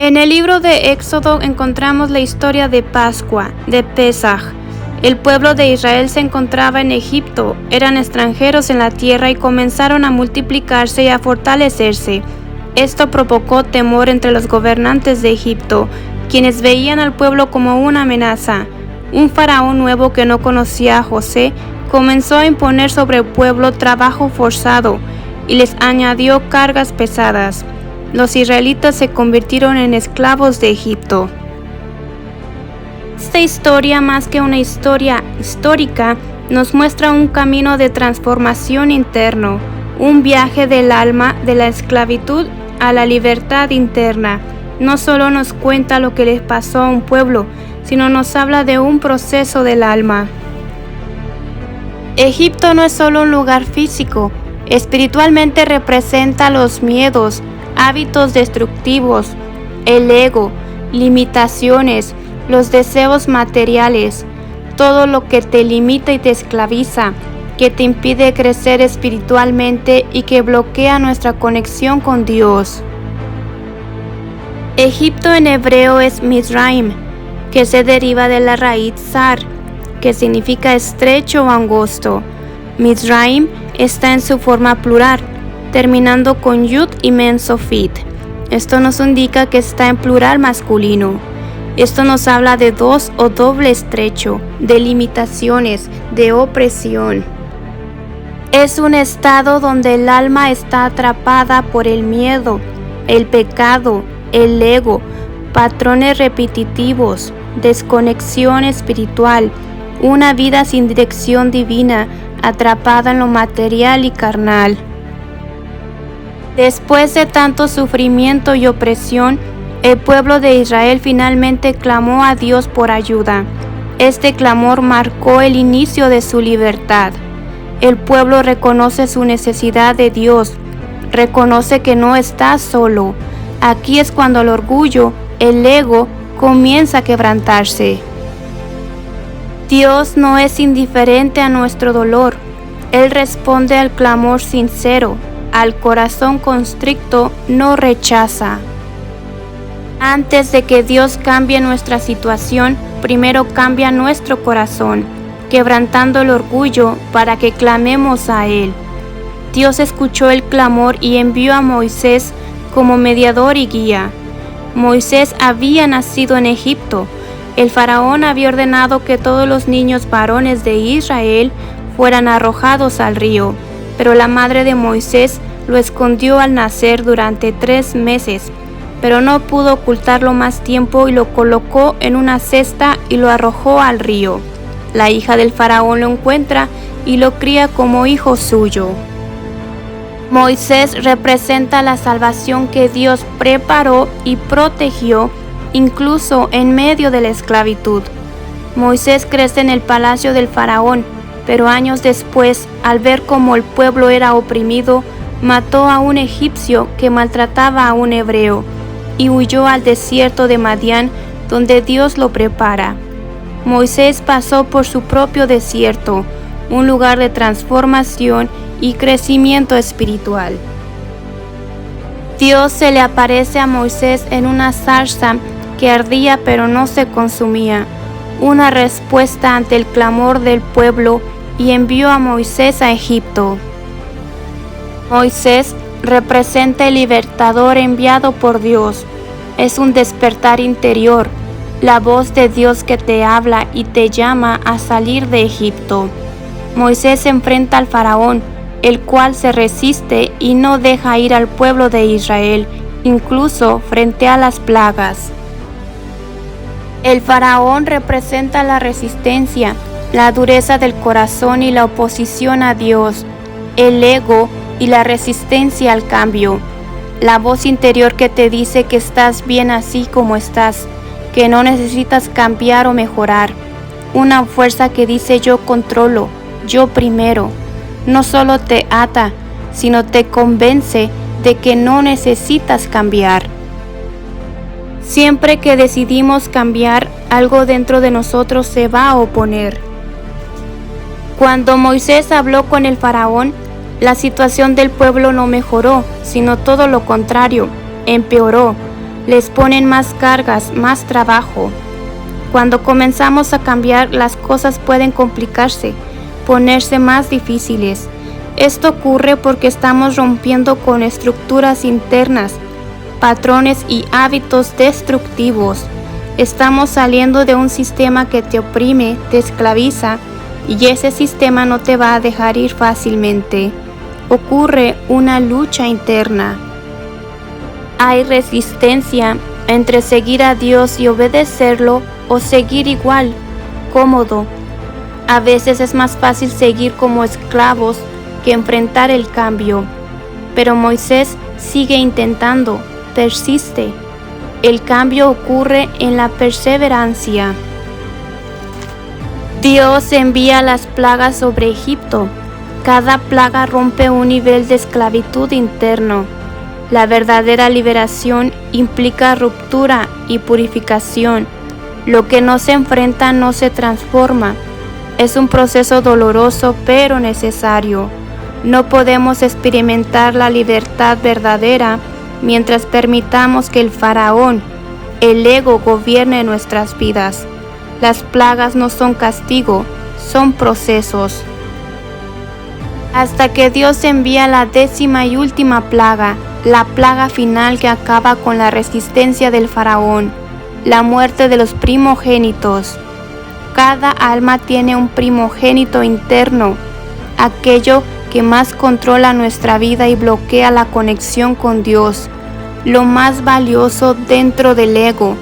En el libro de Éxodo encontramos la historia de Pascua, de Pesaj. El pueblo de Israel se encontraba en Egipto, eran extranjeros en la tierra y comenzaron a multiplicarse y a fortalecerse. Esto provocó temor entre los gobernantes de Egipto, quienes veían al pueblo como una amenaza. Un faraón nuevo que no conocía a José comenzó a imponer sobre el pueblo trabajo forzado y les añadió cargas pesadas. Los israelitas se convirtieron en esclavos de Egipto. Esta historia, más que una historia histórica, nos muestra un camino de transformación interno, un viaje del alma de la esclavitud a la libertad interna. No solo nos cuenta lo que les pasó a un pueblo, sino nos habla de un proceso del alma. Egipto no es solo un lugar físico, espiritualmente representa los miedos, hábitos destructivos, el ego, limitaciones, los deseos materiales, todo lo que te limita y te esclaviza, que te impide crecer espiritualmente y que bloquea nuestra conexión con Dios. Egipto en hebreo es Mizraim, que se deriva de la raíz Sar, que significa estrecho o angosto. Mizraim está en su forma plural, terminando con Yud y Men Sofit. Esto nos indica que está en plural masculino. Esto nos habla de dos o doble estrecho, de limitaciones, de opresión. Es un estado donde el alma está atrapada por el miedo, el pecado, el ego, patrones repetitivos, desconexión espiritual, una vida sin dirección divina, atrapada en lo material y carnal. Después de tanto sufrimiento y opresión, el pueblo de Israel finalmente clamó a Dios por ayuda. Este clamor marcó el inicio de su libertad. El pueblo reconoce su necesidad de Dios, reconoce que no está solo. Aquí es cuando el orgullo, el ego, comienza a quebrantarse. Dios no es indiferente a nuestro dolor. Él responde al clamor sincero, al corazón constricto no rechaza. Antes de que Dios cambie nuestra situación, primero cambia nuestro corazón, quebrantando el orgullo para que clamemos a Él. Dios escuchó el clamor y envió a Moisés como mediador y guía. Moisés había nacido en Egipto. El faraón había ordenado que todos los niños varones de Israel fueran arrojados al río, pero la madre de Moisés lo escondió al nacer durante 3 meses, pero no pudo ocultarlo más tiempo y lo colocó en una cesta y lo arrojó al río. La hija del faraón lo encuentra y lo cría como hijo suyo. Moisés representa la salvación que Dios preparó y protegió incluso en medio de la esclavitud. Moisés crece en el palacio del faraón, pero años después, al ver cómo el pueblo era oprimido, mató a un egipcio que maltrataba a un hebreo y huyó al desierto de Madián, donde Dios lo prepara. Moisés pasó por su propio desierto, un lugar de transformación y crecimiento espiritual. Dios se le aparece a Moisés en una zarza que ardía pero no se consumía, una respuesta ante el clamor del pueblo, y envió a Moisés a Egipto. Moisés representa el libertador enviado por Dios. Es un despertar interior, la voz de Dios que te habla y te llama a salir de Egipto. Moisés enfrenta al faraón, el cual se resiste y no deja ir al pueblo de Israel, incluso frente a las plagas. El faraón representa la resistencia, la dureza del corazón y la oposición a Dios, el ego y la resistencia al cambio, la voz interior que te dice que estás bien así como estás, que no necesitas cambiar o mejorar, una fuerza que dice yo controlo, yo primero. No solo te ata, sino te convence de que no necesitas cambiar. Siempre que decidimos cambiar, algo dentro de nosotros se va a oponer. Cuando Moisés habló con el faraón, la situación del pueblo no mejoró, sino todo lo contrario, empeoró. Les ponen más cargas, más trabajo. Cuando comenzamos a cambiar, las cosas pueden complicarse, ponerse más difíciles. Esto ocurre porque estamos rompiendo con estructuras internas, patrones y hábitos destructivos. Estamos saliendo de un sistema que te oprime, te esclaviza, y ese sistema no te va a dejar ir fácilmente. Ocurre una lucha interna. Hay resistencia entre seguir a Dios y obedecerlo o seguir igual, cómodo. A veces es más fácil seguir como esclavos que enfrentar el cambio. Pero Moisés sigue intentando, persiste. El cambio ocurre en la perseverancia. Dios envía las plagas sobre Egipto. Cada plaga rompe un nivel de esclavitud interno. La verdadera liberación implica ruptura y purificación. Lo que no se enfrenta no se transforma. Es un proceso doloroso pero necesario. No podemos experimentar la libertad verdadera mientras permitamos que el faraón, el ego, gobierne nuestras vidas. Las plagas no son castigo, son procesos. Hasta que Dios envía la 10ª y última plaga, la plaga final que acaba con la resistencia del faraón, la muerte de los primogénitos. Cada alma tiene un primogénito interno, aquello que más controla nuestra vida y bloquea la conexión con Dios, lo más valioso dentro del ego,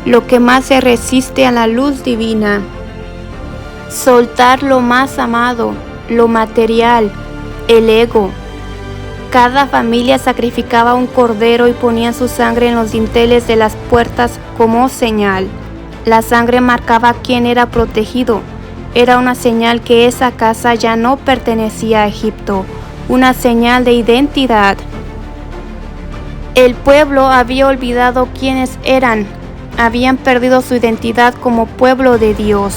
lo que más se resiste a la luz divina. Soltar lo más amado, lo material, el ego. Cada familia sacrificaba un cordero y ponía su sangre en los dinteles de las puertas como señal. La sangre marcaba quién era protegido. Era una señal que esa casa ya no pertenecía a Egipto, una señal de identidad. El pueblo había olvidado quiénes eran, habían perdido su identidad como pueblo de Dios.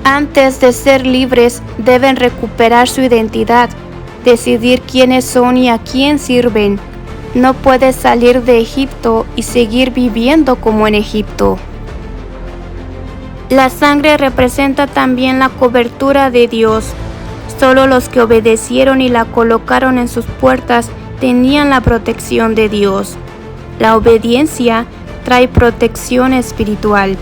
Antes de ser libres, deben recuperar su identidad, decidir quiénes son y a quién sirven. No puedes salir de Egipto y seguir viviendo como en Egipto. La sangre representa también la cobertura de Dios. Solo los que obedecieron y la colocaron en sus puertas tenían la protección de Dios. La obediencia trae protección espiritual.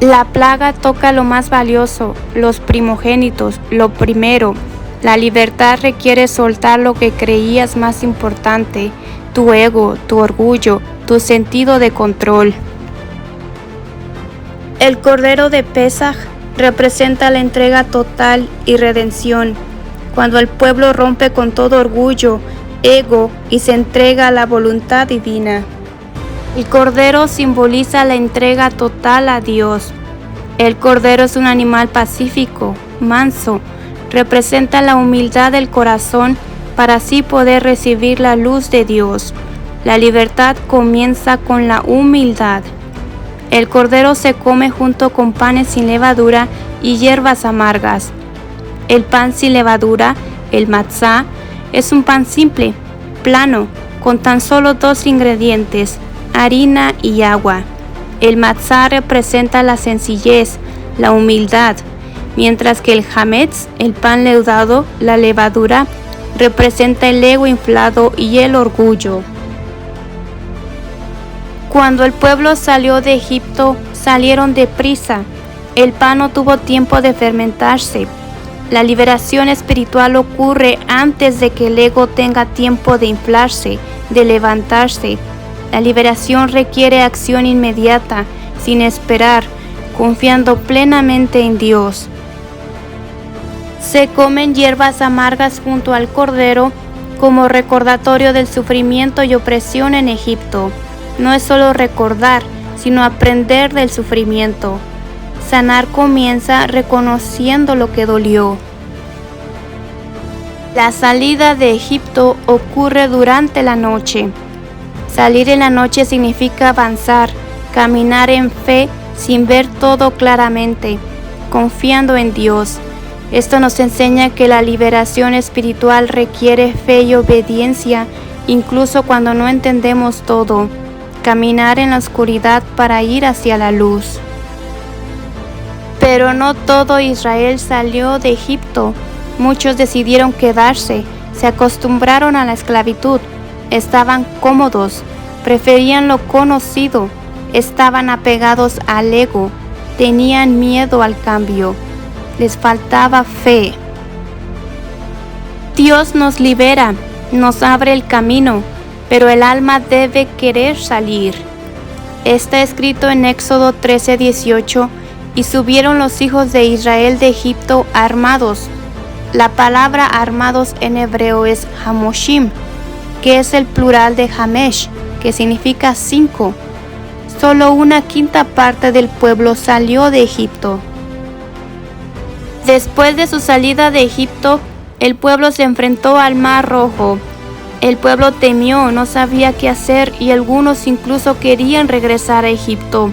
La plaga toca lo más valioso, los primogénitos, lo primero. La libertad requiere soltar lo que creías más importante, tu ego, tu orgullo, tu sentido de control. El Cordero de Pesaj representa la entrega total y redención, cuando el pueblo rompe con todo orgullo, ego y se entrega a la voluntad divina. El Cordero simboliza la entrega total a Dios. El Cordero es un animal pacífico, manso, representa la humildad del corazón para así poder recibir la luz de Dios. La libertad comienza con la humildad. El cordero se come junto con panes sin levadura y hierbas amargas. El pan sin levadura, el matzá, es un pan simple, plano, con tan solo 2 ingredientes, harina y agua. El matzá representa la sencillez, la humildad, mientras que el hametz, el pan leudado, la levadura, representa el ego inflado y el orgullo. Cuando el pueblo salió de Egipto, salieron deprisa. El pan no tuvo tiempo de fermentarse. La liberación espiritual ocurre antes de que el ego tenga tiempo de inflarse, de levantarse. La liberación requiere acción inmediata, sin esperar, confiando plenamente en Dios. Se comen hierbas amargas junto al cordero como recordatorio del sufrimiento y opresión en Egipto. No es solo recordar, sino aprender del sufrimiento. Sanar comienza reconociendo lo que dolió. La salida de Egipto ocurre durante la noche. Salir en la noche significa avanzar, caminar en fe sin ver todo claramente, confiando en Dios. Esto nos enseña que la liberación espiritual requiere fe y obediencia incluso cuando no entendemos todo, caminar en la oscuridad para ir hacia la luz. Pero no todo Israel salió de Egipto. Muchos decidieron quedarse, se acostumbraron a la esclavitud, estaban cómodos, preferían lo conocido, estaban apegados al ego, tenían miedo al cambio, les faltaba fe. Dios nos libera, nos abre el camino, pero el alma debe querer salir. Está escrito en Éxodo 13:18, y subieron los hijos de Israel de Egipto armados. La palabra armados en hebreo es hamoshim, que es el plural de hamesh, que significa 5. Solo 1/5 parte del pueblo salió de Egipto. Después de su salida de Egipto, el pueblo se enfrentó al Mar Rojo. El pueblo temió, no sabía qué hacer y algunos incluso querían regresar a Egipto.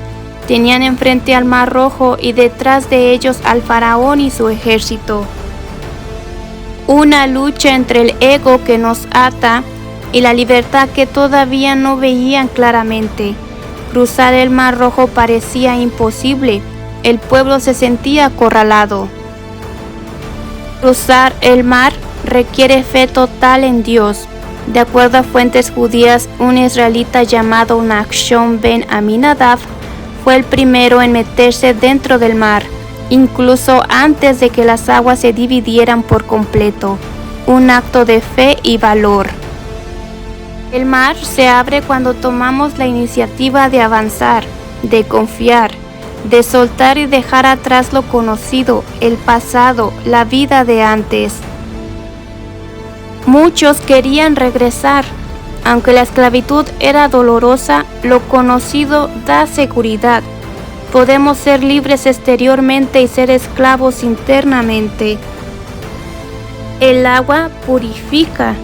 Tenían enfrente al Mar Rojo y detrás de ellos al faraón y su ejército. Una lucha entre el ego que nos ata y la libertad que todavía no veían claramente. Cruzar el Mar Rojo parecía imposible. El pueblo se sentía acorralado. Cruzar el mar requiere fe total en Dios. De acuerdo a fuentes judías, un israelita llamado Nachshon ben Aminadab fue el primero en meterse dentro del mar, incluso antes de que las aguas se dividieran por completo. Un acto de fe y valor. El mar se abre cuando tomamos la iniciativa de avanzar, de confiar, de soltar y dejar atrás lo conocido, el pasado, la vida de antes. Muchos querían regresar. Aunque la esclavitud era dolorosa, lo conocido da seguridad. Podemos ser libres exteriormente y ser esclavos internamente. El agua purifica.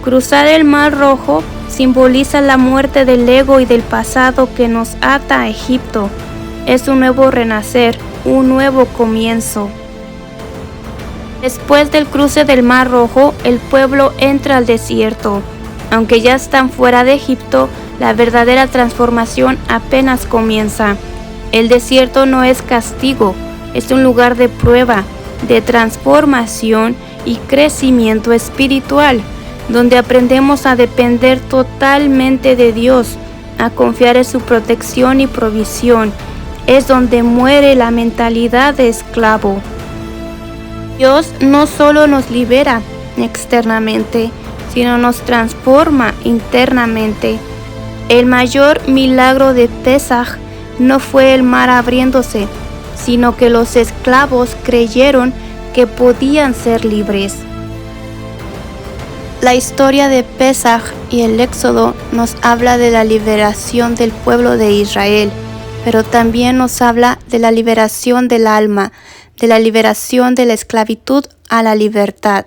Cruzar el Mar Rojo simboliza la muerte del ego y del pasado que nos ata a Egipto. Es un nuevo renacer, un nuevo comienzo. Después del cruce del Mar Rojo, el pueblo entra al desierto. Aunque ya están fuera de Egipto, la verdadera transformación apenas comienza. El desierto no es castigo, es un lugar de prueba, de transformación y crecimiento espiritual, donde aprendemos a depender totalmente de Dios, a confiar en su protección y provisión. Es donde muere la mentalidad de esclavo. Dios no solo nos libera externamente, sino nos transforma internamente. El mayor milagro de Pesaj no fue el mar abriéndose, sino que los esclavos creyeron que podían ser libres. La historia de Pesaj y el Éxodo nos habla de la liberación del pueblo de Israel, pero también nos habla de la liberación del alma, de la liberación de la esclavitud a la libertad.